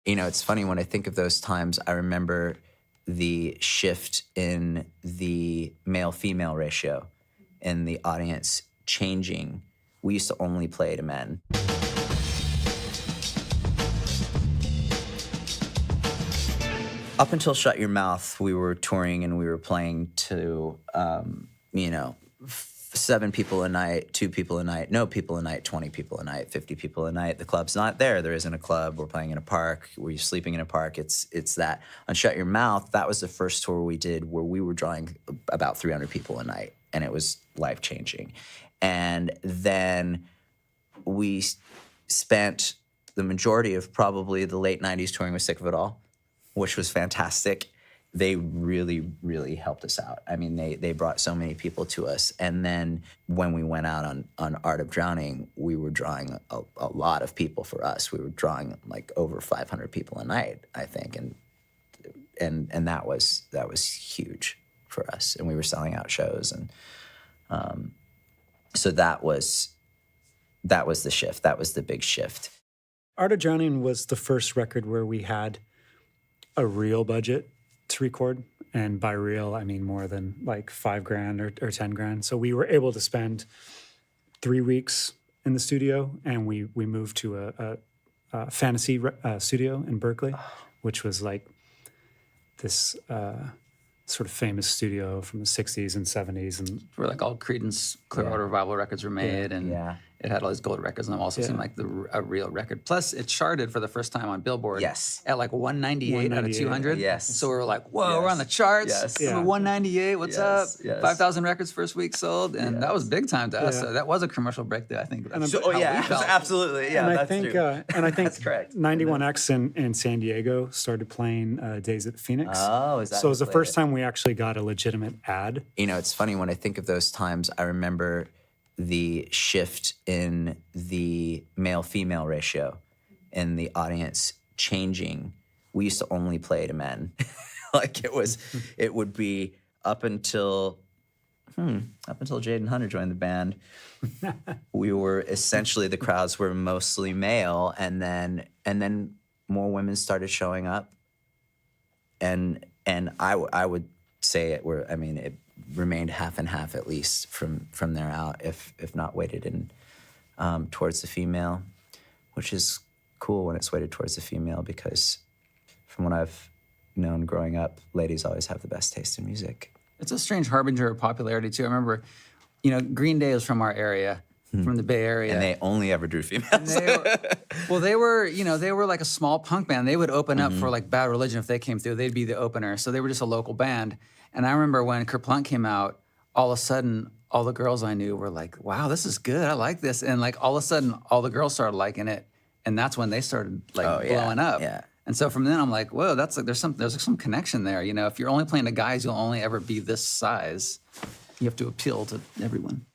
It's funny when I think of those times, I remember the shift in the male-female ratio in the audience changing. We used to only play to men. Up until Shut Your Mouth, we were touring and we were playing to, 7 people a night, 2 people a night, no people a night, 20 people a night, 50 people a night. The club's not there. There isn't a club. We're playing in a park. We're sleeping in a park. It's that. On Shut Your Mouth, that was the first tour we did where we were drawing about 300 people a night, and it was life-changing. And then we spent the majority of probably the late 90s touring with Sick of It All, which was fantastic. They really, really helped us out. I mean, they brought so many people to us. And then when we went out on Art of Drowning, we were drawing a lot of people for us. We were drawing like over 500 people a night, I think. And that was huge for us. And we were selling out shows. And so that was the shift. That was the big shift. Art of Drowning was the first record where we had a real budget to record, and by real I mean more than like $5,000 or 10 grand. So we were able to spend 3 weeks in the studio, and we moved to a fantasy studio in Berkeley, which was like this sort of famous studio from the 60s and 70s, and where like all Creedence Clearwater Revival records were made, and it had all these gold records, and it also seemed like a real record. Plus, it charted for the first time on Billboard. Yes. At like 198 out of 200. Yes. So we were like, whoa, we're on the charts. Yes. Yeah. 198, what's up? Yes. 5,000 records first week sold, and that was big time to us. So that was a commercial breakthrough, I think. Absolutely. Yeah, and that's I think, true. and I think That's correct. 91X in San Diego started playing Days at the Phoenix. Oh, is that so it was the who first played it? time we actually got a legitimate ad. It's funny when I think of those times, I remember the shift in the male-female ratio in the audience changing. We used to only play to men. It would be up until Jaden Hunter joined the band. We were essentially, the crowds were mostly male, and then more women started showing up. And I would say it remained half and half at least from there out, if not weighted in towards the female, which is cool when it's weighted towards the female, because from what I've known growing up, ladies always have the best taste in music. It's a strange harbinger of popularity too. I remember, Green Day is from our area, from the Bay Area. And they only ever drew females. They were like a small punk band. They would open up for like Bad Religion if they came through. They'd be the opener. So they were just a local band. And I remember when Kerplunk came out, all of a sudden, all the girls I knew were like, wow, this is good. I like this. And like all of a sudden, all the girls started liking it. And that's when they started like blowing up. Yeah. And so from then I'm like, whoa, that's like, there's some connection there. If you're only playing to guys, you'll only ever be this size. You have to appeal to everyone.